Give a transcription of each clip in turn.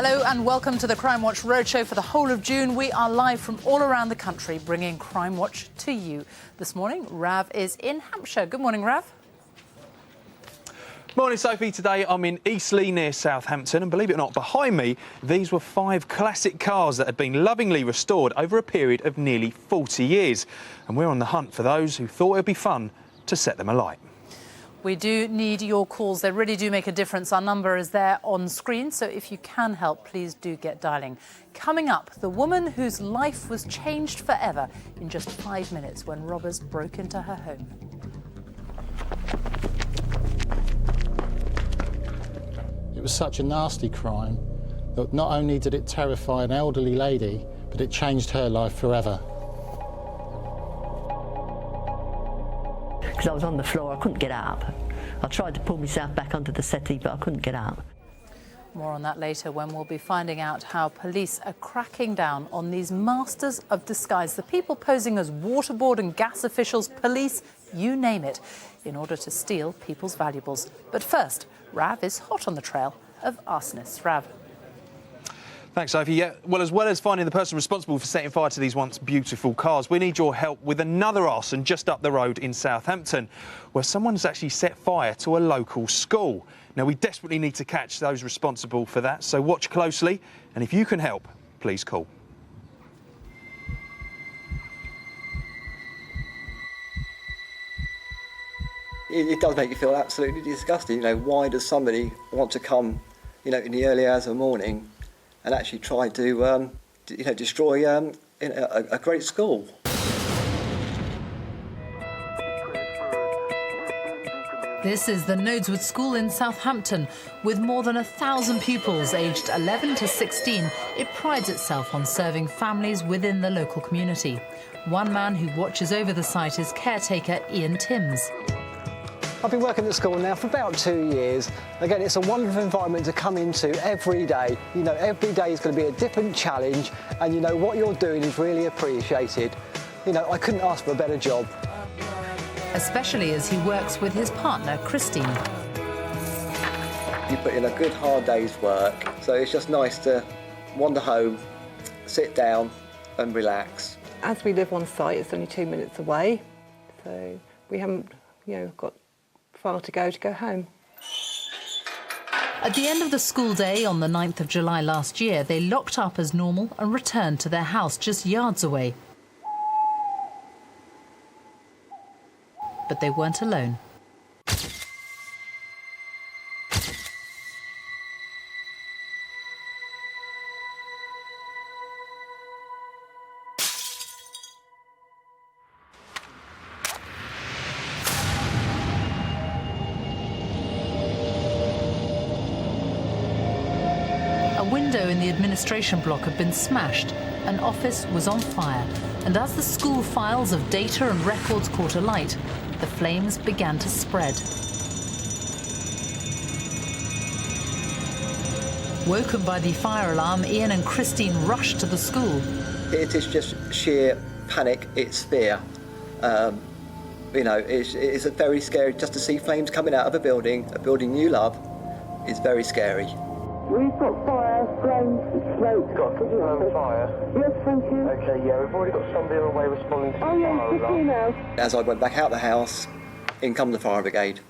Hello and welcome to the Crimewatch Roadshow for the whole of June. We are live from all around the country, bringing Crimewatch to you. This morning, Rav is in Hampshire. Good morning, Rav. Morning, Sophie. Today I'm in Eastleigh near Southampton, and believe it or not, behind me, these were 5 classic cars that had been lovingly restored over a period of nearly 40 years. And we're on the hunt for those who thought it would be fun to set them alight. We do need your calls. They really do make a difference. Our number is there on screen, so if you can help, please do get dialing. Coming up, the woman whose life was changed forever in just 5 minutes when robbers broke into her home. It was such a nasty crime that not only did it terrify an elderly lady, but it changed her life forever. Because I was on the floor, I couldn't get up. I tried to pull myself back onto the settee, but I couldn't get up. More on that later, when we'll be finding out how police are cracking down on these masters of disguise, the people posing as waterboard and gas officials, police, you name it, in order to steal people's valuables. But first, Rav is hot on the trail of arsonists. Rav. Thanks, Sophie. Yeah, well as finding the person responsible for setting fire to these once beautiful cars, we need your help with another arson just up the road in Southampton, where someone's actually set fire to a local school. Now, we desperately need to catch those responsible for that, so watch closely, and if you can help, please call. It does make you feel absolutely disgusting. You know, why does somebody want to come, in the early hours of the morning and actually try to, destroy a great school? This is the Nodeswood School in Southampton. With more than 1,000 pupils aged 11 to 16, it prides itself on serving families within the local community. One man who watches over the site is caretaker Ian Timms. I've been working at school now for about 2 years. Again, it's a wonderful environment to come into every day. Every day is going to be a different challenge, and what you're doing is really appreciated. I couldn't ask for a better job. Especially as he works with his partner, Christine. You put in a good hard day's work, so it's just nice to wander home, sit down and relax. As we live on site, it's only 2 minutes away, so we haven't, got far to go home. At the end of the school day on the 9th of July last year, they locked up as normal and returned to their house just yards away. But they weren't alone. A window in the administration block had been smashed. An office was on fire. And as the school files of data and records caught alight, the flames began to spread. Woken by the fire alarm, Ian and Christine rushed to the school. It is just sheer panic, it's fear. It's very scary just to see flames coming out of a building you love is very scary. We've got fire, flames, smoke. Got a fire? Yes, thank you. OK, yeah, we've already got somebody on the way responding to the fire alarm. Oh, yes, you now. As I went back out the house, in come the fire brigade.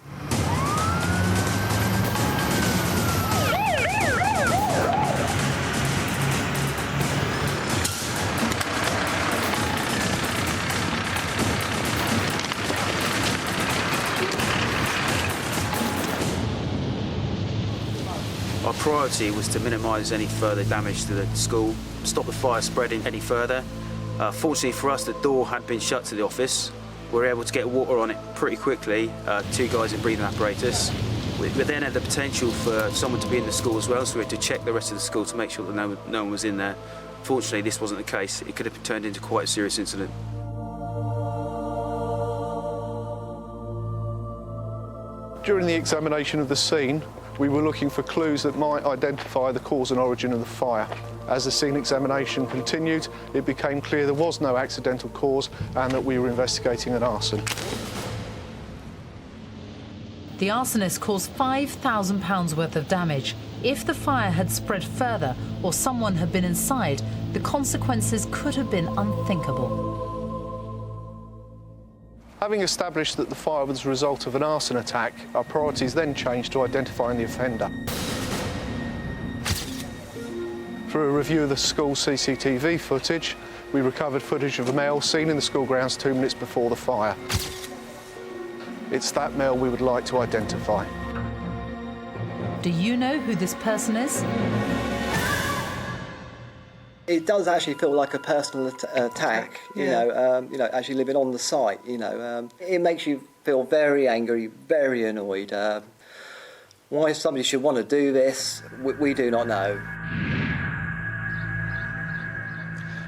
Our priority was to minimise any further damage to the school, stop the fire spreading any further. Fortunately for us, the door had been shut to the office. We were able to get water on it pretty quickly, 2 guys in breathing apparatus. We then had the potential for someone to be in the school as well, so we had to check the rest of the school to make sure that no one was in there. Fortunately, this wasn't the case. It could have turned into quite a serious incident. During the examination of the scene, we were looking for clues that might identify the cause and origin of the fire. As the scene examination continued, it became clear there was no accidental cause and that we were investigating an arson. The arsonist caused £5,000 worth of damage. If the fire had spread further or someone had been inside, the consequences could have been unthinkable. Having established that the fire was the result of an arson attack, our priorities then changed to identifying the offender. Through a review of the school CCTV footage, we recovered footage of a male seen in the school grounds 2 minutes before the fire. It's that male we would like to identify. Do you know who this person is? It does actually feel like a personal attack, you know, actually living on the site, it makes you feel very angry, very annoyed. Why somebody should want to do this, we do not know.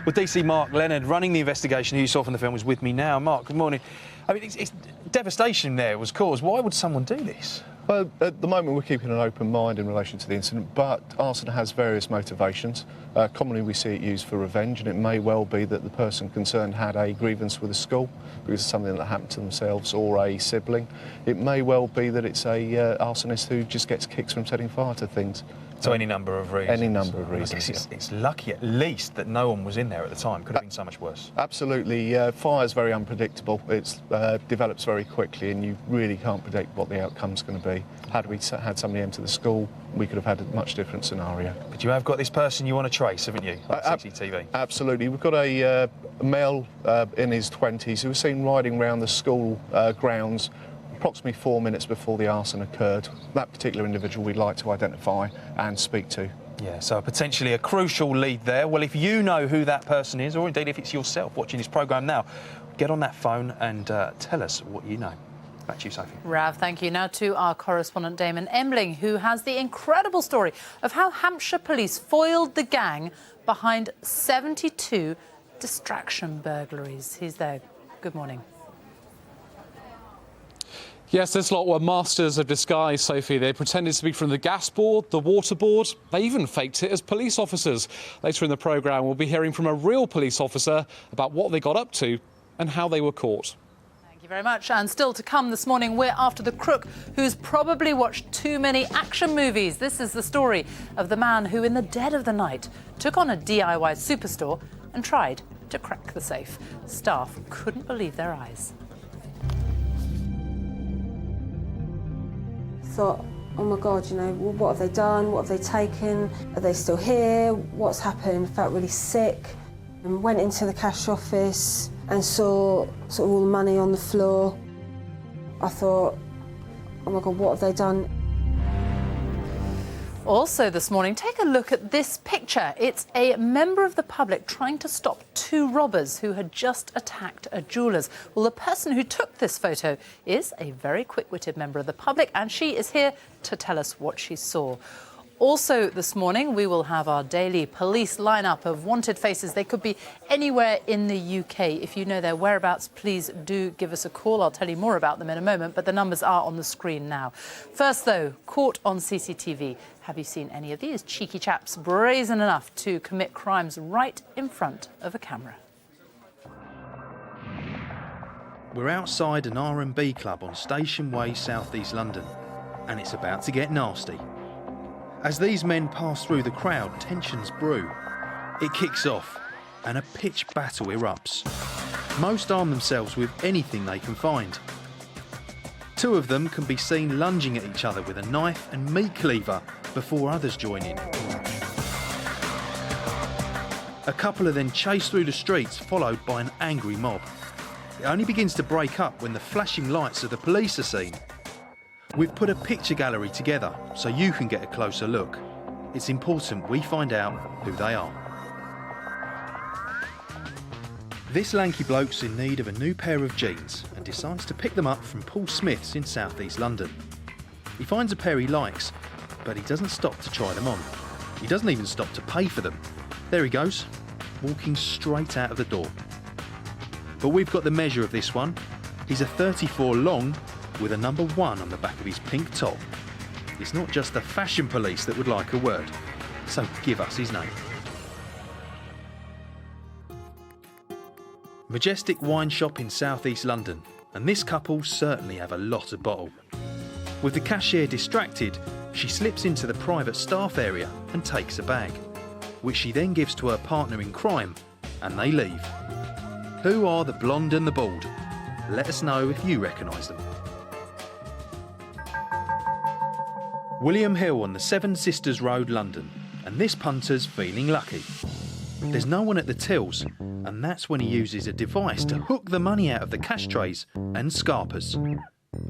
Well, DC Mark Leonard, running the investigation who you saw from the film, is with me now. Mark, good morning. I mean, it's devastation there was caused. Why would someone do this? Well, at the moment we're keeping an open mind in relation to the incident, but arson has various motivations. Commonly we see it used for revenge, and it may well be that the person concerned had a grievance with the school because of something that happened to themselves or a sibling. It may well be that it's a arsonist who just gets kicks from setting fire to things. So any number of reasons? Any number of reasons. It's lucky at least that no one was in there at the time. Could have been so much worse. Absolutely. Fire's very unpredictable. It develops very quickly and you really can't predict what the outcome's going to be. Had we had somebody enter the school, we could have had a much different scenario. But you have got this person you want to trace, haven't you? CCTV. Absolutely. We've got a male in his 20s who was seen riding around the school grounds approximately 4 minutes before the arson occurred. That particular individual we'd like to identify and speak to. Yeah, so potentially a crucial lead there. Well, if you know who that person is, or indeed if it's yourself watching this programme now, get on that phone and tell us what you know. Back to you, Sophie. Rav, thank you. Now to our correspondent Damon Embling, who has the incredible story of how Hampshire police foiled the gang behind 72 distraction burglaries. He's there. Good morning. Yes, this lot were masters of disguise, Sophie. They pretended to be from the gas board, the water board. They even faked it as police officers. Later in the programme, we'll be hearing from a real police officer about what they got up to and how they were caught. Thank you very much. And still to come this morning, we're after the crook who's probably watched too many action movies. This is the story of the man who, in the dead of the night, took on a DIY superstore and tried to crack the safe. Staff couldn't believe their eyes. Thought, oh my God, what have they done? What have they taken? Are they still here? What's happened? Felt really sick and went into the cash office and saw sort of all the money on the floor. I thought, oh my God, what have they done? Also this morning, take a look at this picture. It's a member of the public trying to stop two robbers who had just attacked a jeweller's. Well, the person who took this photo is a very quick-witted member of the public, and she is here to tell us what she saw. Also this morning, we will have our daily police lineup of wanted faces. They could be anywhere in the UK. If you know their whereabouts, please do give us a call. I'll tell you more about them in a moment, but the numbers are on the screen now. First, though, caught on CCTV. Have you seen any of these cheeky chaps brazen enough to commit crimes right in front of a camera? We're outside an R&B club on Station Way, South East London, and it's about to get nasty. As these men pass through the crowd, tensions brew. It kicks off, and a pitched battle erupts. Most arm themselves with anything they can find. Two of them can be seen lunging at each other with a knife and meat cleaver before others join in. A couple are then chased through the streets, followed by an angry mob. It only begins to break up when the flashing lights of the police are seen. We've put a picture gallery together so you can get a closer look. It's important we find out who they are. This lanky bloke's in need of a new pair of jeans and decides to pick them up from Paul Smith's in South East London. He finds a pair he likes, but he doesn't stop to try them on. He doesn't even stop to pay for them. There he goes, walking straight out of the door. But we've got the measure of this one. He's a 34 long, with a number 1 on the back of his pink top. It's not just the fashion police that would like a word, so give us his name. Majestic wine shop in South East London, and this couple certainly have a lot of bottle. With the cashier distracted, she slips into the private staff area and takes a bag, which she then gives to her partner in crime, and they leave. Who are the blonde and the bald? Let us know if you recognise them. William Hill on the Seven Sisters Road, London, and this punter's feeling lucky. There's no one at the tills, and that's when he uses a device to hook the money out of the cash trays and scarpers.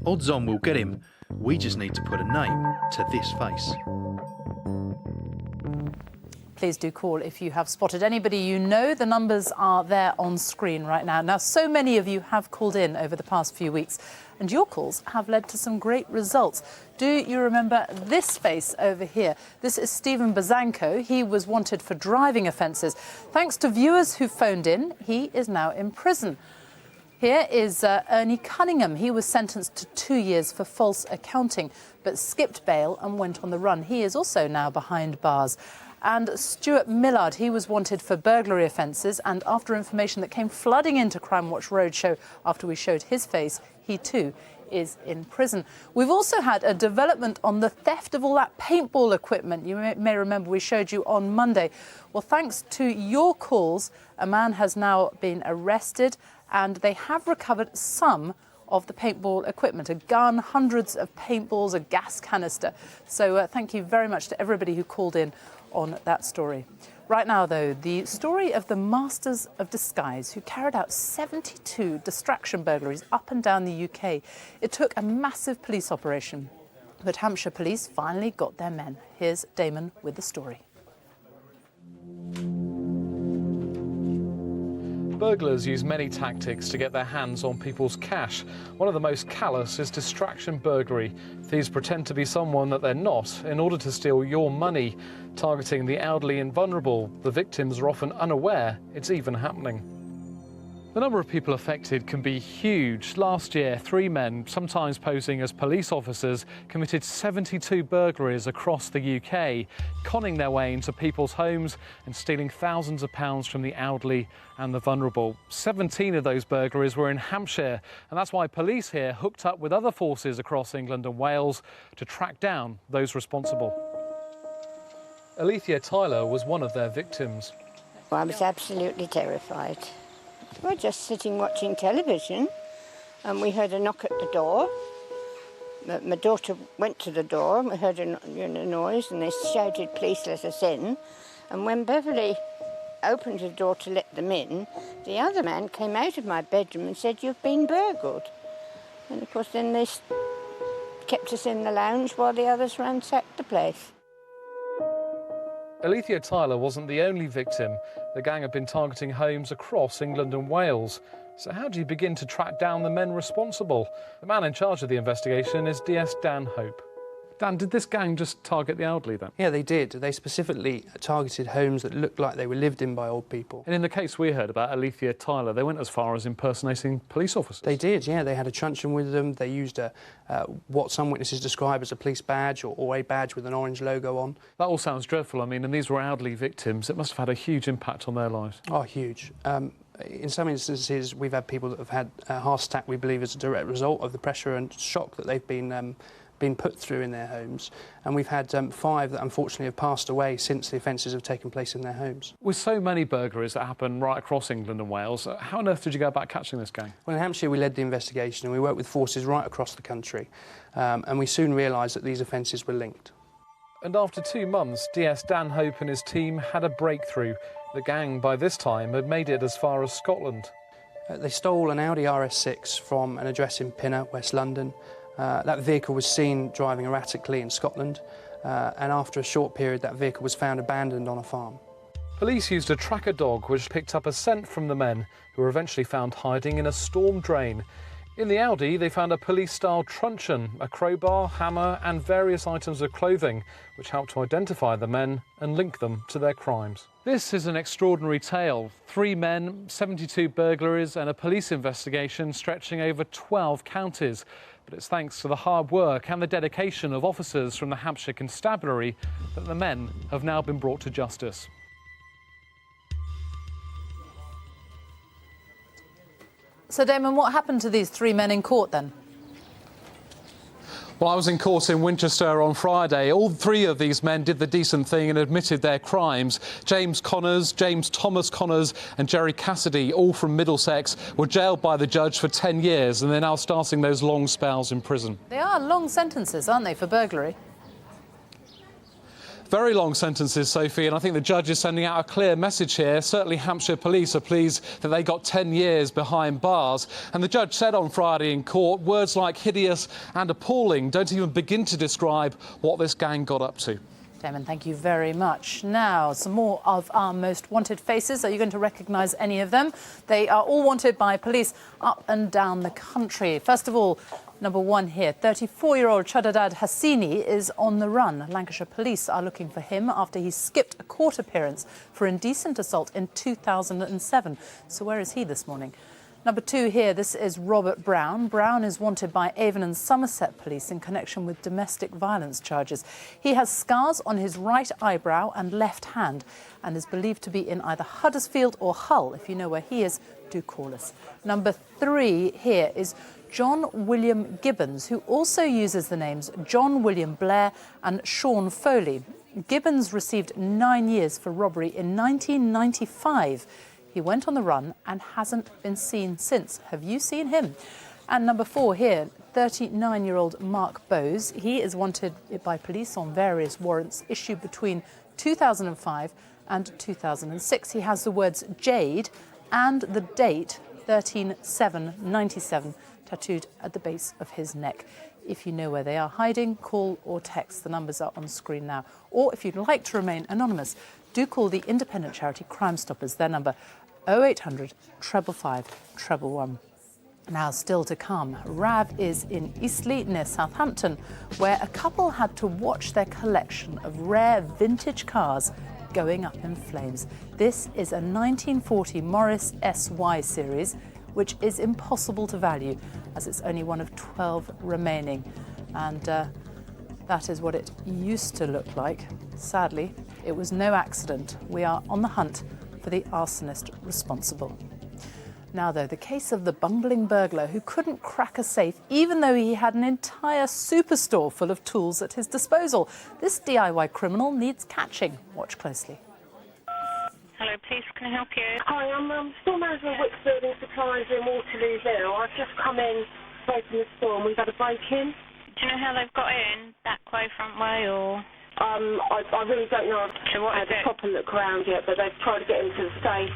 Odds on we'll get him. We just need to put a name to this face. Please do call if you have spotted anybody you know. The numbers are there on screen right now. Now, so many of you have called in over the past few weeks, and your calls have led to some great results. Do you remember this face over here? This is Stephen Bazanko. He was wanted for driving offences. Thanks to viewers who phoned in, he is now in prison. Here is Ernie Cunningham. He was sentenced to 2 years for false accounting, but skipped bail and went on the run. He is also now behind bars. And Stuart Millard, he was wanted for burglary offences, and after information that came flooding into Crimewatch Roadshow after we showed his face, he too is in prison. We've also had a development on the theft of all that paintball equipment. You may remember we showed you on Monday. Well, thanks to your calls, a man has now been arrested, and they have recovered some of the paintball equipment, a gun, hundreds of paintballs, a gas canister. So thank you very much to everybody who called in on that story. Right now, though, the story of the Masters of Disguise who carried out 72 distraction burglaries up and down the UK. It took a massive police operation, but Hampshire police finally got their men. Here's Damon with the story. Burglars use many tactics to get their hands on people's cash. One of the most callous is distraction burglary. Thieves pretend to be someone that they're not in order to steal your money, targeting the elderly and vulnerable. The victims are often unaware it's even happening. The number of people affected can be huge. Last year, 3 men, sometimes posing as police officers, committed 72 burglaries across the UK, conning their way into people's homes and stealing thousands of pounds from the elderly and the vulnerable. 17 of those burglaries were in Hampshire, and that's why police here hooked up with other forces across England and Wales to track down those responsible. Alethea Tyler was one of their victims. Well, I was absolutely terrified. We were just sitting watching television and we heard a knock at the door. My daughter went to the door and we heard a noise and they shouted, "Please let us in." And when Beverly opened the door to let them in, the other man came out of my bedroom and said, "You've been burgled." And of course then they kept us in the lounge while the others ransacked the place. Alethea Tyler wasn't the only victim. The gang had been targeting homes across England and Wales. So how do you begin to track down the men responsible? The man in charge of the investigation is DS Dan Hope. Dan, did this gang just target the elderly then? Yeah, they did. They specifically targeted homes that looked like they were lived in by old people. And in the case we heard about Alethea Tyler, they went as far as impersonating police officers. They did, yeah. They had a truncheon with them. They used what some witnesses describe as a police badge or a badge with an orange logo on. That all sounds dreadful. I mean, and these were elderly victims. It must have had a huge impact on their lives. Oh, huge. In some instances, we've had people that have had a heart attack, we believe, as a direct result of the pressure and shock that they've been put through in their homes, and we've had 5 that unfortunately have passed away since the offences have taken place in their homes. With so many burglaries that happen right across England and Wales, how on earth did you go about catching this gang? Well, in Hampshire we led the investigation and we worked with forces right across the country, and we soon realised that these offences were linked. And after 2 months, DS Dan Hope and his team had a breakthrough. The gang, by this time, had made it as far as Scotland. They stole an Audi RS6 from an address in Pinner, West London. That vehicle was seen driving erratically in Scotland, and after a short period that vehicle was found abandoned on a farm. Police used a tracker dog which picked up a scent from the men, who were eventually found hiding in a storm drain. In the Audi, they found a police-style truncheon, a crowbar, hammer and various items of clothing, which helped to identify the men and link them to their crimes. This is an extraordinary tale. 3 men, 72 burglaries and a police investigation stretching over 12 counties. But it's thanks to the hard work and the dedication of officers from the Hampshire Constabulary that the men have now been brought to justice. So, Damon, what happened to these 3 men in court then? Well, I was in court in Winchester on Friday. All three of these men did the decent thing and admitted their crimes. James Connors, James Thomas Connors and Jerry Cassidy, all from Middlesex, were jailed by the judge for 10 years and they're now starting those long spells in prison. They are long sentences, aren't they, for burglary? Very long sentences, Sophie, and I think the judge is sending out a clear message here. Certainly Hampshire Police are pleased that they got 10 years behind bars. And the judge said on Friday in court, words like hideous and appalling don't even begin to describe what this gang got up to. Damon, thank you very much. Now, some more of our most wanted faces. Are you going to recognise any of them? They are all wanted by police up and down the country. First of all, number one here, 34-year-old Chadadad Hassini is on the run. Lancashire police are looking for him after he skipped a court appearance for indecent assault in 2007. So where is he this morning? Number two here, this is Robert Brown. Brown is wanted by Avon and Somerset police in connection with domestic violence charges. He has scars on his right eyebrow and left hand and is believed to be in either Huddersfield or Hull. If you know where he is, do call us. Number three here is John William Gibbons, who also uses the names John William Blair and Sean Foley. Gibbons received 9 years for robbery in 1995. He went on the run and hasn't been seen since. Have you seen him? And number four here, 39-year-old Mark Bowes. He is wanted by police on various warrants issued between 2005 and 2006. He has the words Jade and the date 13/7/97 tattooed at the base of his neck. If you know where they are hiding, call or text. The numbers are on screen now. Or if you'd like to remain anonymous, do call the independent charity Crime Stoppers. Their number 0800 555 111. Now, still to come, Rav is in Eastleigh near Southampton, where a couple had to watch their collection of rare vintage cars going up in flames. This is a 1940 Morris SY series, which is impossible to value as it's only one of 12 remaining. And that is what it used to look like. Sadly, it was no accident. We are on the hunt for the arsonist responsible. Now, though, the case of the bungling burglar who couldn't crack a safe even though he had an entire superstore full of tools at his disposal. This DIY criminal needs catching. Watch closely. Hello, police, can I help you? Hi, I'm store manager of Wicks Building Supplies in Waterlooville. I've just come in to open the store and we've had a break-in. Do you know how they've got in? Back way, front way, or...? I really don't know. So what I is had a it? proper look around yet, but they've tried to get into the safe.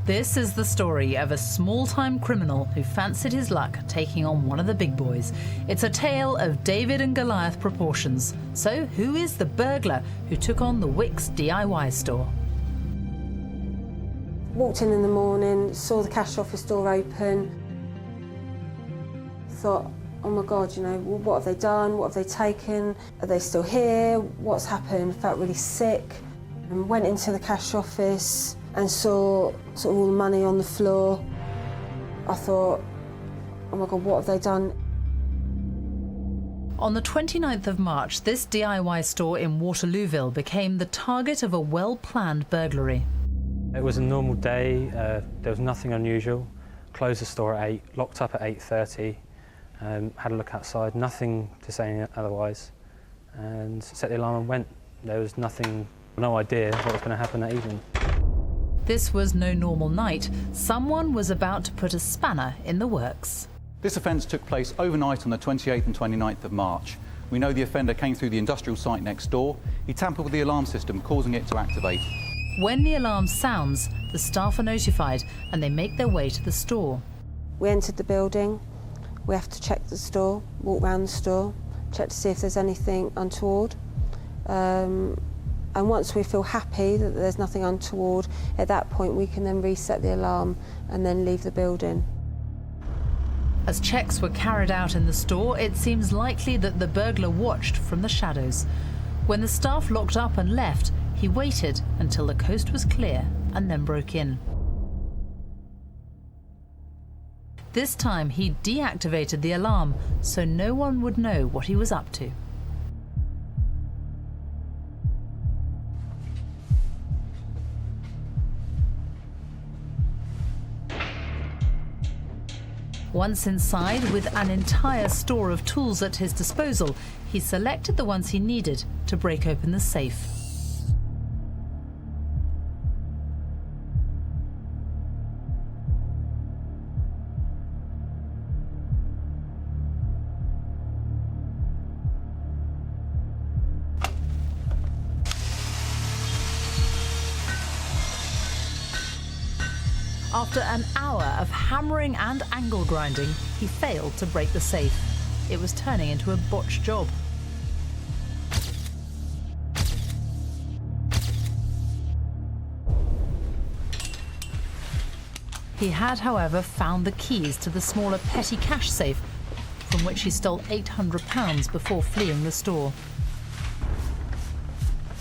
This is the story of a small-time criminal who fancied his luck taking on one of the big boys. It's a tale of David and Goliath proportions. So who is the burglar who took on the Wicks DIY store? Walked in the morning, saw the cash office door open, thought, oh my God, you know, what have they done? What have they taken? Are they still here? What's happened? Felt really sick and went into the cash office and saw sort of all the money on the floor. I thought, oh my God, what have they done? On the 29th of March, this DIY store in Waterlooville became the target of a well-planned burglary. It was a normal day, there was nothing unusual. Closed the store at 8, locked up at 8:30, had a look outside, nothing to say otherwise, and set the alarm and went. There was nothing, no idea what was going to happen that evening. This was no normal night. Someone was about to put a spanner in the works. This offence took place overnight on the 28th and 29th of March. We know the offender came through the industrial site next door. He tampered with the alarm system, causing it to activate. When the alarm sounds, the staff are notified and they make their way to the store. We entered the building. We have to check the store, walk around the store, check to see if there's anything untoward. And once we feel happy that there's nothing untoward, at that point we can then reset the alarm and then leave the building. As checks were carried out in the store, it seems likely that the burglar watched from the shadows. When the staff locked up and left, he waited until the coast was clear and then broke in. This time he deactivated the alarm so no one would know what he was up to. Once inside, with an entire store of tools at his disposal, he selected the ones he needed to break open the safe. After an hour of hammering and angle grinding, he failed to break the safe. It was turning into a botched job. He had, however, found the keys to the smaller petty cash safe, from which he stole £800 before fleeing the store.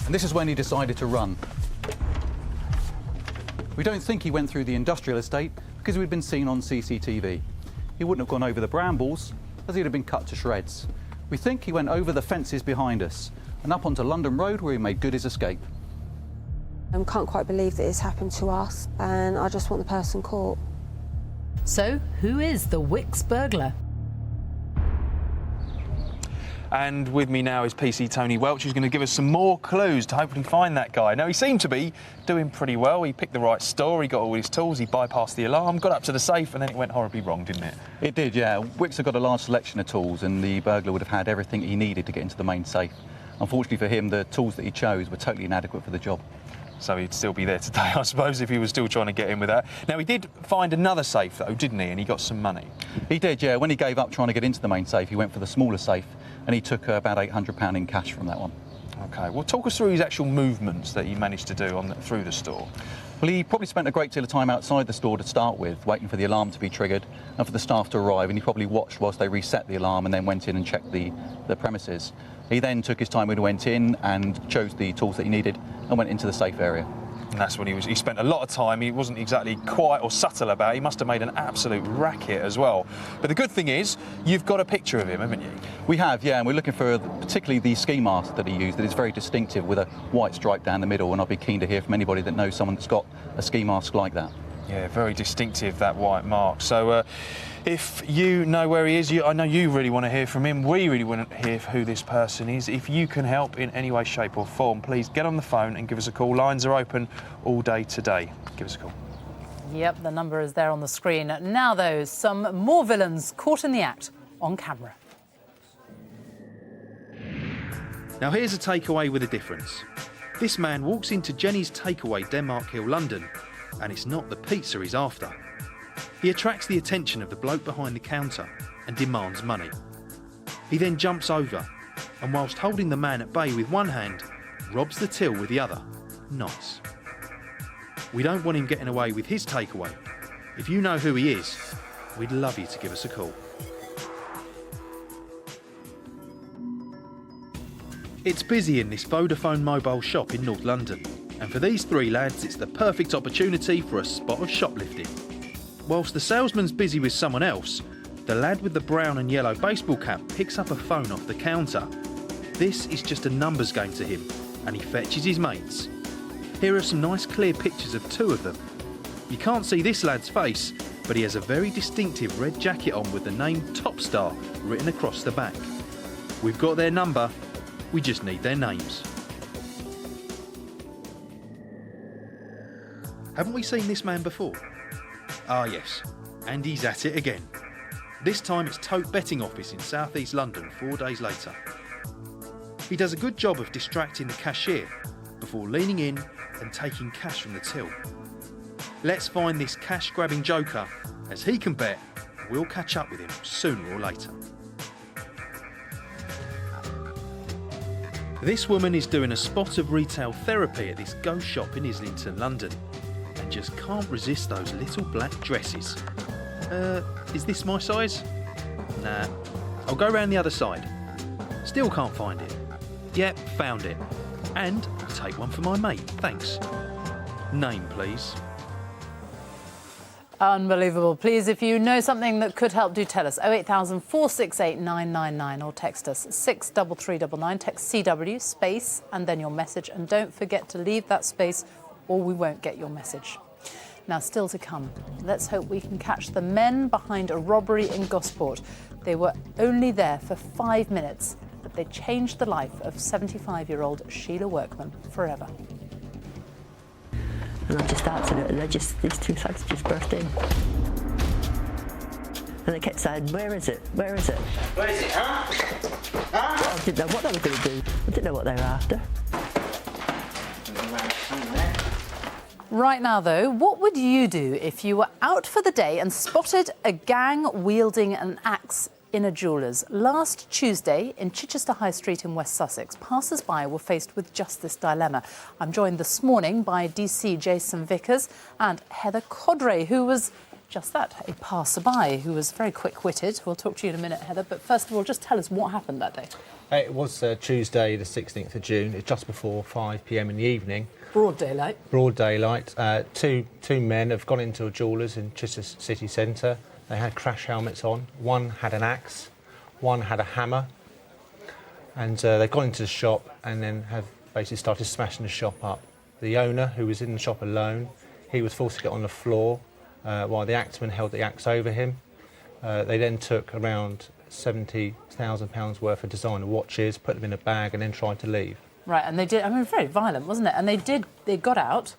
And this is when he decided to run. We don't think he went through the industrial estate because we'd been seen on CCTV. He wouldn't have gone over the brambles as he'd have been cut to shreds. We think he went over the fences behind us and up onto London Road where he made good his escape. I can't quite believe that it's happened to us, and I just want the person caught. So, who is the Wicks burglar? And with me now is PC Tony Welch, who's going to give us some more clues to hopefully find that guy. Now, he seemed to be doing pretty well. He picked the right store, he got all his tools, he bypassed the alarm, got up to the safe, and then it went horribly wrong, didn't it? It did, yeah. Wicks had got a large selection of tools, and the burglar would have had everything he needed to get into the main safe. Unfortunately for him, the tools that he chose were totally inadequate for the job. So he'd still be there today, I suppose, if he was still trying to get in with that. Now, he did find another safe, though, didn't he? And he got some money. He did, yeah. When he gave up trying to get into the main safe, he went for the smaller safe, and he took about £800 in cash from that one. OK, well, talk us through his actual movements that he managed to do through the store. Well, he probably spent a great deal of time outside the store to start with, waiting for the alarm to be triggered and for the staff to arrive, and he probably watched whilst they reset the alarm and then went in and checked the premises. He then took his time when he went in and chose the tools that he needed and went into the safe area. And that's when he spent a lot of time. He wasn't exactly quiet or subtle about it. He must have made an absolute racket as well. But the good thing is, you've got a picture of him, haven't you? We have, yeah, and we're looking for particularly the ski mask that he used that is very distinctive with a white stripe down the middle, and I'd be keen to hear from anybody that knows someone that's got a ski mask like that. Yeah, very distinctive, that white mark. So if you know where he is, I know you really want to hear from him. We really want to hear who this person is. If you can help in any way, shape or form, please get on the phone and give us a call. Lines are open all day today. Give us a call. Yep, the number is there on the screen. Now, though, some more villains caught in the act on camera. Now, here's a takeaway with a difference. This man walks into Jenny's Takeaway, Denmark Hill, London, and it's not the pizza he's after. He attracts the attention of the bloke behind the counter and demands money. He then jumps over and, whilst holding the man at bay with one hand, robs the till with the other. Nice. We don't want him getting away with his takeaway. If you know who he is, we'd love you to give us a call. It's busy in this Vodafone mobile shop in North London, and for these three lads it's the perfect opportunity for a spot of shoplifting. Whilst the salesman's busy with someone else, the lad with the brown and yellow baseball cap picks up a phone off the counter. This is just a numbers game to him, and he fetches his mates. Here are some nice clear pictures of two of them. You can't see this lad's face, but he has a very distinctive red jacket on with the name Top Star written across the back. We've got their number, we just need their names. Haven't we seen this man before? Ah yes, and he's at it again. This time it's Tote Betting Office in South East London 4 days later. He does a good job of distracting the cashier before leaning in and taking cash from the till. Let's find this cash-grabbing joker, as he can bet we'll catch up with him sooner or later. This woman is doing a spot of retail therapy at this ghost shop in Islington, London, and just can't resist those little black dresses. Is this my size? Nah. I'll go round the other side. Still can't find it. Yep, found it. And I'll take one for my mate, thanks. Name, please. Unbelievable. Please, if you know something that could help, do tell us. 08000 468 999 or text us 63399. Text CW, space, and then your message. And don't forget to leave that space or we won't get your message. Now, still to come, let's hope we can catch the men behind a robbery in Gosport. They were only there for 5 minutes, but they changed the life of 75-year-old Sheila Workman forever. And I just answered it, and these two thugs just burst in. And they kept saying, "Where is it? Where is it? Where is it, huh? Huh? Well, I didn't know what they were going to do. I didn't know what they were after. Right now, though, what would you do if you were out for the day and spotted a gang wielding an axe in a jeweller's? Last Tuesday in Chichester High Street in West Sussex, passers-by were faced with just this dilemma. I'm joined this morning by DC Jason Vickers and Heather Codray, who was just that, a passerby who was very quick-witted. We'll talk to you in a minute, Heather, but first of all, just tell us what happened that day. It was Tuesday, the 16th of June. It's just before 5 p.m. in the evening. Broad daylight. Broad daylight. Two men have gone into a jeweller's in Chichester city centre. They had crash helmets on. One had an axe, one had a hammer. And they've gone into the shop and then have basically started smashing the shop up. The owner, who was in the shop alone, he was forced to get on the floor while the axeman held the axe over him. They then took around £70,000 worth of designer watches, put them in a bag and then tried to leave. Right, and they did, I mean, very violent, wasn't it? And they got out,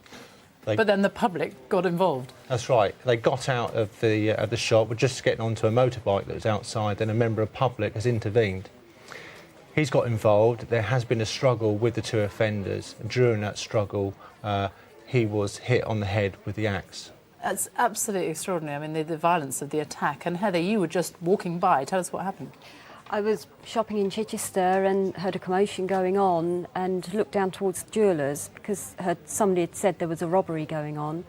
but then the public got involved. That's right. They got out of the shop, were just getting onto a motorbike that was outside, then a member of the public has intervened. He's got involved. There has been a struggle with the two offenders. During that struggle, he was hit on the head with the axe. That's absolutely extraordinary. I mean, the violence of the attack. And Heather, you were just walking by. Tell us what happened. I was shopping in Chichester and heard a commotion going on and looked down towards the jewellers because somebody had said there was a robbery going on,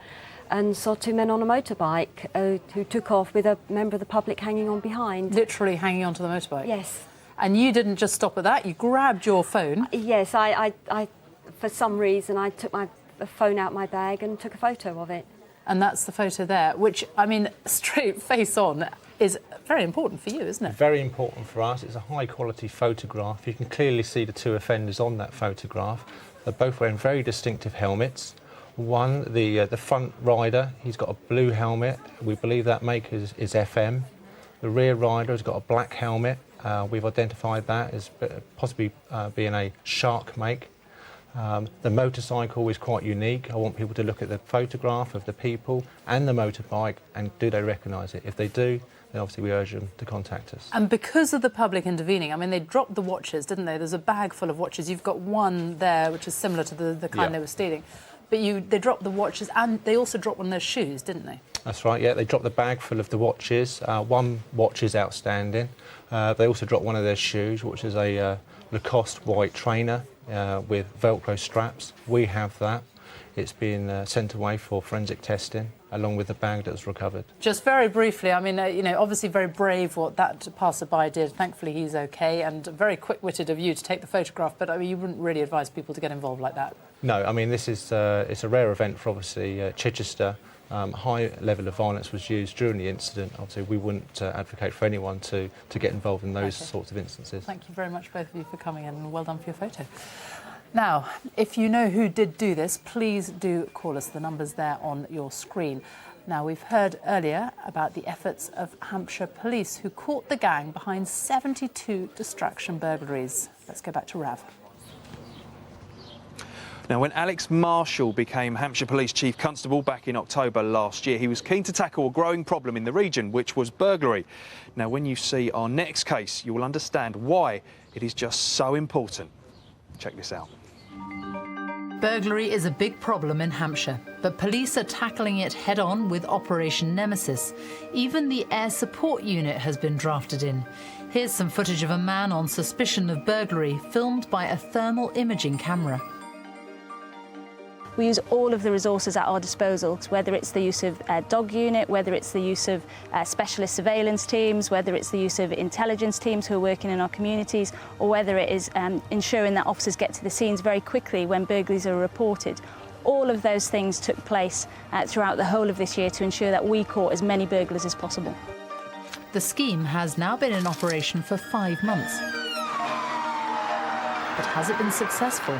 and saw two men on a motorbike who took off with a member of the public hanging on behind. Literally hanging onto the motorbike? Yes. And you didn't just stop at that, you grabbed your phone? Yes, I for some reason, I took my phone out my bag and took a photo of it. And that's the photo there, which, I mean, straight face on, is very important for you, isn't it? Very important for us. It's a high-quality photograph. You can clearly see the two offenders on that photograph. They're both wearing very distinctive helmets. One, the front rider, he's got a blue helmet. We believe that make is FM. The rear rider has got a black helmet. We've identified that as possibly being a Shark make. The motorcycle is quite unique. I want people to look at the photograph of the people and the motorbike, and do they recognise it? If they do, then obviously we urge them to contact us. And because of the public intervening, I mean, they dropped the watches, didn't they? There's a bag full of watches. You've got one there, which is similar to the kind they were stealing. But they dropped the watches, and they also dropped one of their shoes, didn't they? That's right, yeah. They dropped the bag full of the watches. One watch is outstanding. They also dropped one of their shoes, which is a Lacoste white trainer with Velcro straps. We have that. It's been sent away for forensic testing, along with the bag that was recovered. Just very briefly, I mean, you know, obviously very brave what that passerby did. Thankfully, he's OK, and very quick-witted of you to take the photograph, but I mean, you wouldn't really advise people to get involved like that. No, I mean, this is it's a rare event for, obviously, Chichester. High level of violence was used during the incident. Obviously, we wouldn't advocate for anyone to get involved in those sorts of instances. Thank you very much, both of you, for coming in, and well done for your photo. Now, if you know who did do this, please do call us. The number's there on your screen. Now, we've heard earlier about the efforts of Hampshire Police, who caught the gang behind 72 distraction burglaries. Let's go back to Rav. Now, when Alex Marshall became Hampshire Police Chief Constable back in October last year, he was keen to tackle a growing problem in the region, which was burglary. Now, when you see our next case, you will understand why it is just so important. Check this out. Burglary is a big problem in Hampshire, but police are tackling it head-on with Operation Nemesis. Even the Air Support Unit has been drafted in. Here's some footage of a man on suspicion of burglary, filmed by a thermal imaging camera. We use all of the resources at our disposal, whether it's the use of a dog unit, whether it's the use of specialist surveillance teams, whether it's the use of intelligence teams who are working in our communities, or whether it is ensuring that officers get to the scenes very quickly when burglaries are reported. All of those things took place throughout the whole of this year to ensure that we caught as many burglars as possible. The scheme has now been in operation for 5 months. But has it been successful?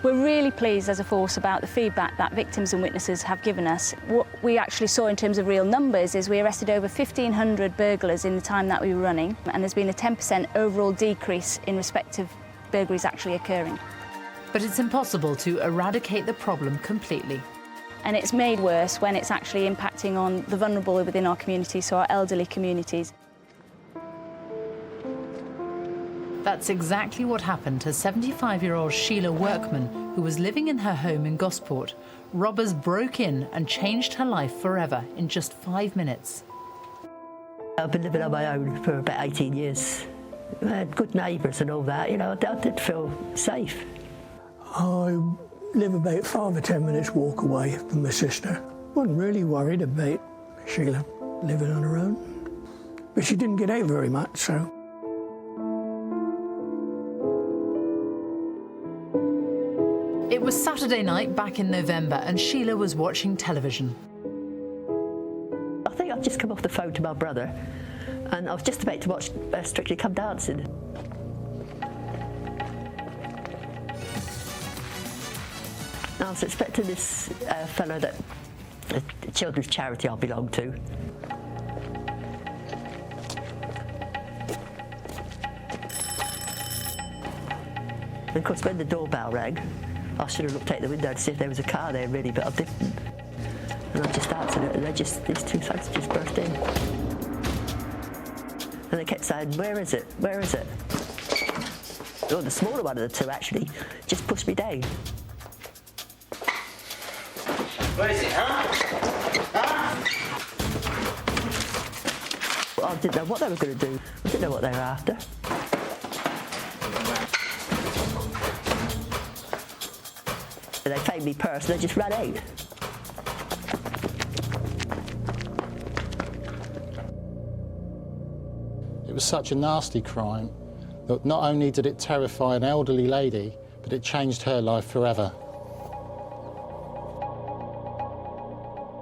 We're really pleased as a force about the feedback that victims and witnesses have given us. What we actually saw in terms of real numbers is we arrested over 1,500 burglars in the time that we were running, and there's been a 10% overall decrease in respect of burglaries actually occurring. But it's impossible to eradicate the problem completely. And it's made worse when it's actually impacting on the vulnerable within our community, so our elderly communities. That's exactly what happened to 75-year-old Sheila Workman, who was living in her home in Gosport. Robbers broke in and changed her life forever in just 5 minutes. I've been living on my own for about 18 years. I had good neighbours and all that, you know, I did feel safe. I live about 5 or 10 minutes walk away from my sister. Wasn't really worried about Sheila living on her own, but she didn't get out very much, so. It was Saturday night back in November, and Sheila was watching television. I think I'd just come off the phone to my brother, and I was just about to watch Strictly Come Dancing. I was expecting this fellow that the children's charity I belong to. And of course, when the doorbell rang, I should have looked out the window to see if there was a car there, really, but I didn't. And I just answered it, and these two thugs just burst in. And they kept saying, "Where is it? Where is it?" Oh, the smaller one of the two, actually, just pushed me down. Where is it, huh? Well, I didn't know what they were going to do. I didn't know what they were after. They found me purse and they just ran out. It was such a nasty crime that not only did it terrify an elderly lady, but it changed her life forever.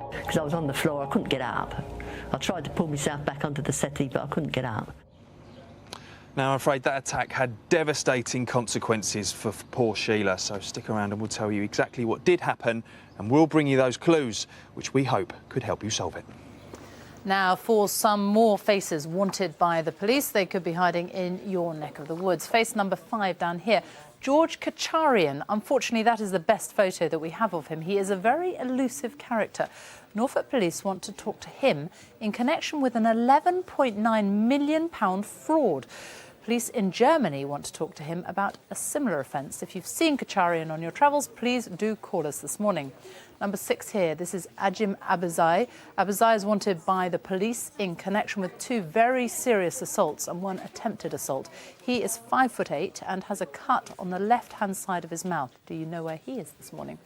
Because I was on the floor, I couldn't get up. I tried to pull myself back onto the settee, but I couldn't get up. Now, I'm afraid that attack had devastating consequences for poor Sheila, so stick around and we'll tell you exactly what did happen, and we'll bring you those clues, which we hope could help you solve it. Now, for some more faces wanted by the police, they could be hiding in your neck of the woods. Face number 5 down here, George Kacharian. Unfortunately, that is the best photo that we have of him. He is a very elusive character. Norfolk police want to talk to him in connection with an £11.9 million fraud. Police in Germany want to talk to him about a similar offence. If you've seen Kacharian on your travels, please do call us this morning. Number 6 here, this is Ajim Abuzai. Abuzai is wanted by the police in connection with 2 very serious assaults and 1 attempted assault. He is 5'8" and has a cut on the left-hand side of his mouth. Do you know where he is this morning?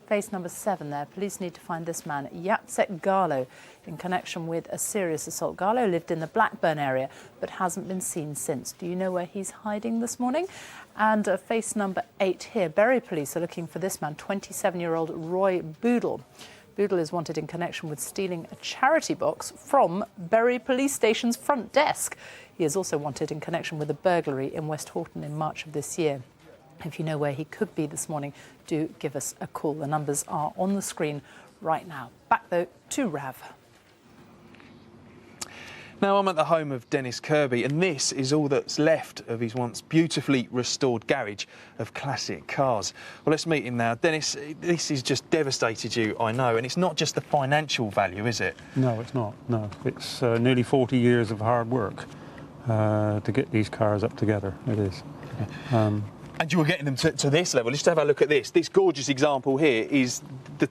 Face number 7 there. Police need to find this man, Jacek Garlow, in connection with a serious assault. Garlow lived in the Blackburn area but hasn't been seen since. Do you know where he's hiding this morning? And face number 8 here. Bury police are looking for this man, 27-year-old Roy Boodle. Boodle is wanted in connection with stealing a charity box from Bury Police Station's front desk. He is also wanted in connection with a burglary in West Horton in March of this year. If you know where he could be this morning, do give us a call. The numbers are on the screen right now. Back, though, to Rav. Now, I'm at the home of Dennis Kirby, and this is all that's left of his once beautifully restored garage of classic cars. Well, let's meet him now. Dennis, this has just devastated you, I know, and it's not just the financial value, is it? No, it's not, no. It's nearly 40 years of hard work to get these cars up together, it is. And you were getting them to this level. Let's have a look at this. This gorgeous example here is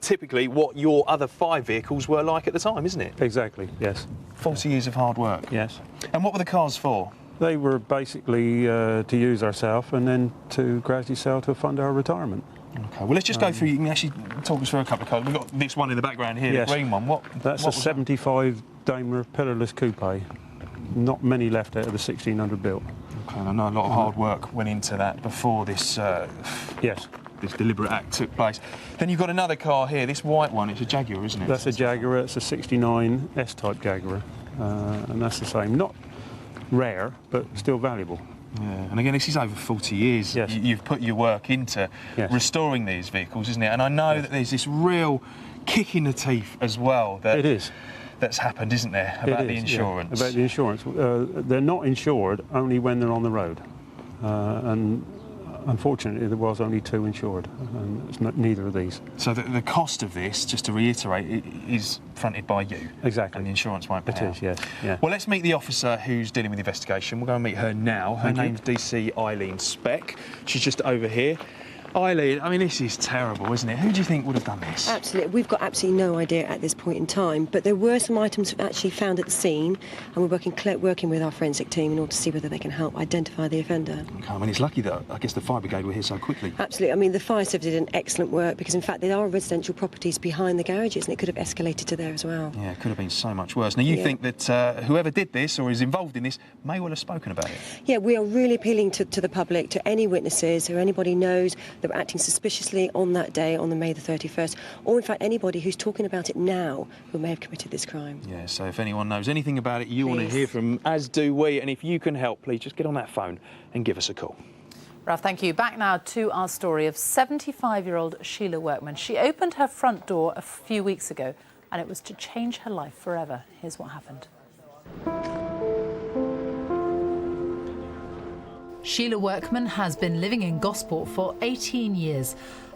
typically what your other 5 vehicles were like at the time, isn't it? Exactly, yes. 40 years of hard work. Yes. And what were the cars for? They were basically to use ourselves and then to gradually sell to fund our retirement. OK, well, let's just go through. You can actually talk us through a couple of cars. We've got this one in the background here, yes. The green one. That's a 75 Daimler pillarless coupe. Not many left out of the 1600 built. OK, I know a lot of hard work went into that before this yes, this deliberate act took place. Then you've got another car here, this white one. It's a Jaguar, isn't it? That's a Jaguar. It's a 69 S-type Jaguar. And that's the same. Not rare, but still valuable. Yeah, and again, this is over 40 years. Yes. You've put your work into restoring these vehicles, isn't it? And I know that there's this real kick in the teeth as well. That it is. That's happened, isn't there, about the insurance? Yeah, about the insurance. They're not insured only when they're on the road. And unfortunately, there was only 2 insured, and it's neither of these. So the cost of this, just to reiterate, is fronted by you. Exactly. And the insurance won't pay out. It is, yes. Yeah. Well, let's meet the officer who's dealing with the investigation. We'll go and meet her now. Her name's DC Eileen Speck. She's just over here. Eileen, I mean, this is terrible, isn't it? Who do you think would have done this? Absolutely. We've got absolutely no idea at this point in time, but there were some items actually found at the scene, and we're working with our forensic team in order to see whether they can help identify the offender. Okay, I mean, it's lucky that I guess the fire brigade were here so quickly. Absolutely. I mean, the fire service did an excellent work because, in fact, there are residential properties behind the garages, and it could have escalated to there as well. Yeah, it could have been so much worse. Now, you think that whoever did this or is involved in this may well have spoken about it? Yeah, we are really appealing to the public, to any witnesses or anybody knows that were acting suspiciously on that day, on the May the 31st, or in fact anybody who's talking about it now who may have committed this crime. Yeah, so if anyone knows anything about it, you want to hear from, as do we, and if you can help, please just get on that phone and give us a call. Ralph, thank you. Back now to our story of 75-year-old Sheila Workman. She opened her front door a few weeks ago, and it was to change her life forever. Here's what happened. Sheila Workman has been living in Gosport for 18 years.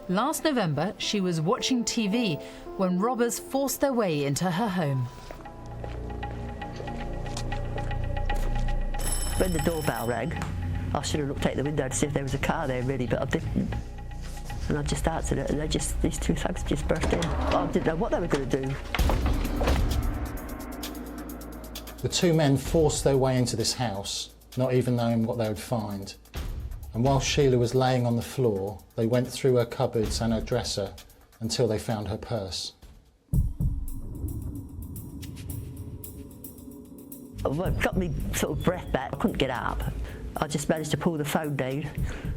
Last November, she was watching TV when robbers forced their way into her home. When the doorbell rang, I should have looked out the window to see if there was a car there, really, but I didn't. And I just answered it, and these 2 thugs just burst in. I didn't know what they were going to do. The 2 men forced their way into this house, not even knowing what they would find. And while Sheila was laying on the floor, they went through her cupboards and her dresser until they found her purse. Well, it got me sort of breath back. I couldn't get up. I just managed to pull the phone down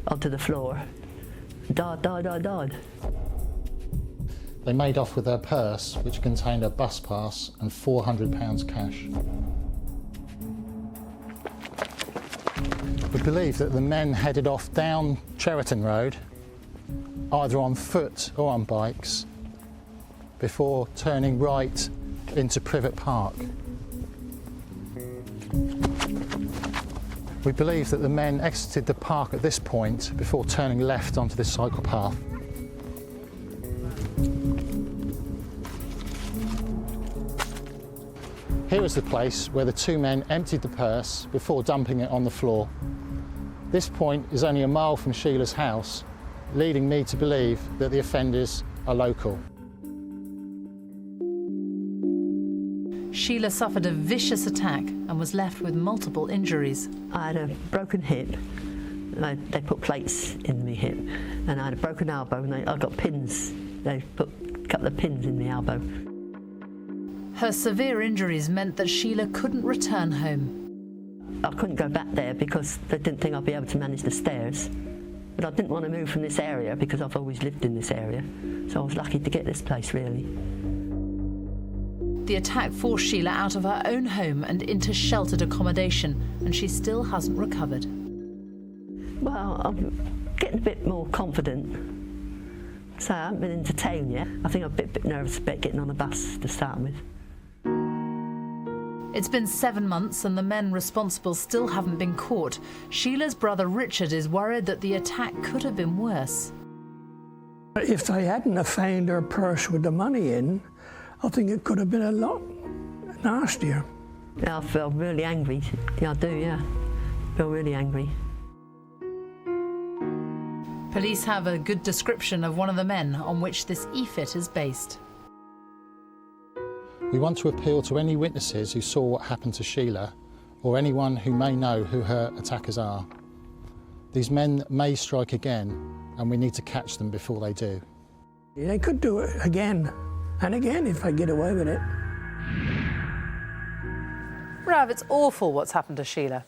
onto the floor. Died. They made off with her purse, which contained a bus pass and £400 cash. We believe that the men headed off down Cheriton Road, either on foot or on bikes, before turning right into Privet Park. We believe that the men exited the park at this point before turning left onto this cycle path. Here is the place where the 2 men emptied the purse before dumping it on the floor. This point is only a mile from Sheila's house, leading me to believe that the offenders are local. Sheila suffered a vicious attack and was left with multiple injuries. I had a broken hip. They put plates in my hip, and I had a broken elbow, and I got pins. They put a couple of pins in my elbow. Her severe injuries meant that Sheila couldn't return home. I couldn't go back there because they didn't think I'd be able to manage the stairs. But I didn't want to move from this area because I've always lived in this area. So I was lucky to get this place, really. The attack forced Sheila out of her own home and into sheltered accommodation, and she still hasn't recovered. Well, I'm getting a bit more confident. So I haven't been into town yet. I think I'm a bit nervous about getting on a bus to start with. It's been 7 months and the men responsible still haven't been caught. Sheila's brother Richard is worried that the attack could have been worse. If they hadn't have found her purse with the money in, I think it could have been a lot nastier. Yeah, I feel really angry. Yeah, I do, yeah. I feel really angry. Police have a good description of one of the men on which this e-fit is based. We want to appeal to any witnesses who saw what happened to Sheila, or anyone who may know who her attackers are. These men may strike again, and we need to catch them before they do. They could do it again and again if they get away with it. Rav, it's awful what's happened to Sheila.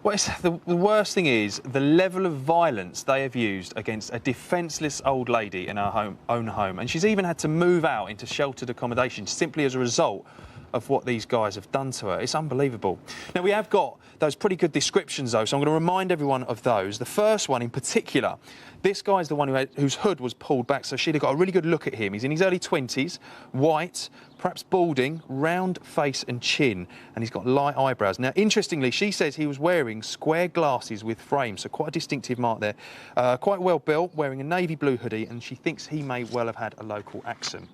Well, the worst thing is the level of violence they have used against a defenceless old lady in her own home. And she's even had to move out into sheltered accommodation simply as a result of what these guys have done to her. It's unbelievable. Now, we have got those pretty good descriptions, though, so I'm going to remind everyone of those. The first one in particular, this guy's the one whose hood was pulled back, so Sheila got a really good look at him. He's in his early 20s, white, perhaps balding, round face and chin, and he's got light eyebrows. Now, interestingly, she says he was wearing square glasses with frames, so quite a distinctive mark there. Quite well built, wearing a navy blue hoodie, and she thinks he may well have had a local accent.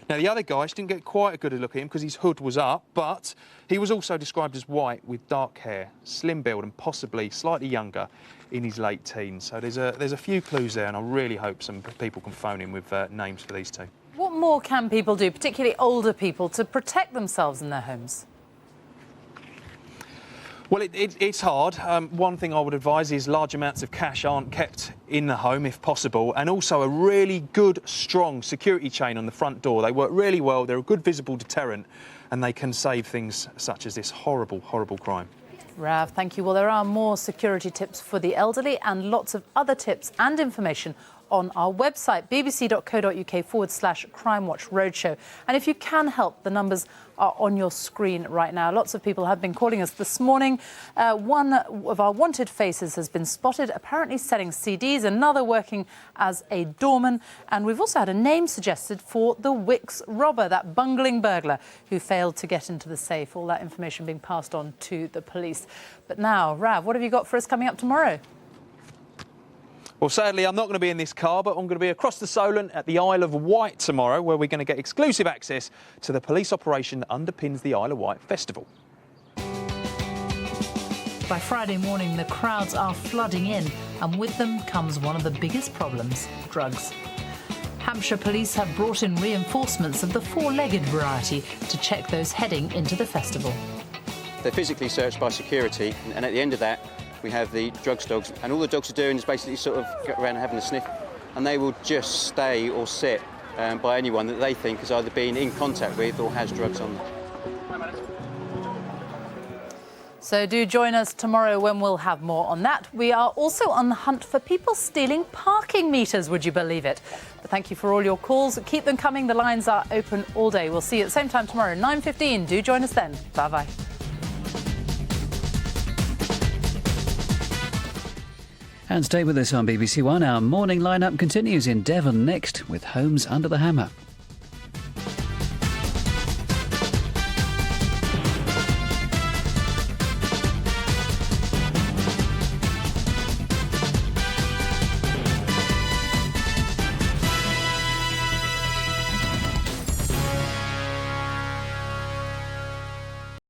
Now, the other guy, she didn't get quite a good look at him because his hood was up, but he was also described as white with dark hair, slim build and possibly slightly younger, in his late teens. So there's a few clues there, and I really hope some people can phone in with names for these two. What more can people do, particularly older people, to protect themselves in their homes? Well, it's hard. One thing I would advise is large amounts of cash aren't kept in the home if possible, and also a really good, strong security chain on the front door. They work really well, they're a good visible deterrent, and they can save things such as this horrible, horrible crime. Rav, thank you. Well, there are more security tips for the elderly and lots of other tips and information on our website, bbc.co.uk/Crimewatch Roadshow. And if you can help, the numbers are on your screen right now. Lots of people have been calling us this morning. One of our wanted faces has been spotted, apparently selling CDs, another working as a doorman. And we've also had a name suggested for the Wicks robber, that bungling burglar who failed to get into the safe. All that information being passed on to the police. But now, Rav, what have you got for us coming up tomorrow? Well, sadly, I'm not going to be in this car, but I'm going to be across the Solent at the Isle of Wight tomorrow, where we're going to get exclusive access to the police operation that underpins the Isle of Wight Festival. By Friday morning, the crowds are flooding in, and with them comes one of the biggest problems: drugs. Hampshire police have brought in reinforcements of the four-legged variety to check those heading into the festival. They're physically searched by security, and at the end of that, we have the drugs dogs, and all the dogs are doing is basically sort of go around having a sniff, and they will just stay or sit by anyone that they think has either been in contact with or has drugs on them. So do join us tomorrow when we'll have more on that. We are also on the hunt for people stealing parking meters, would you believe it? But thank you for all your calls. Keep them coming. The lines are open all day. We'll see you at the same time tomorrow, 9:15. Do join us then. Bye-bye. And stay with us on BBC One. Our morning lineup continues in Devon next with Homes Under the Hammer.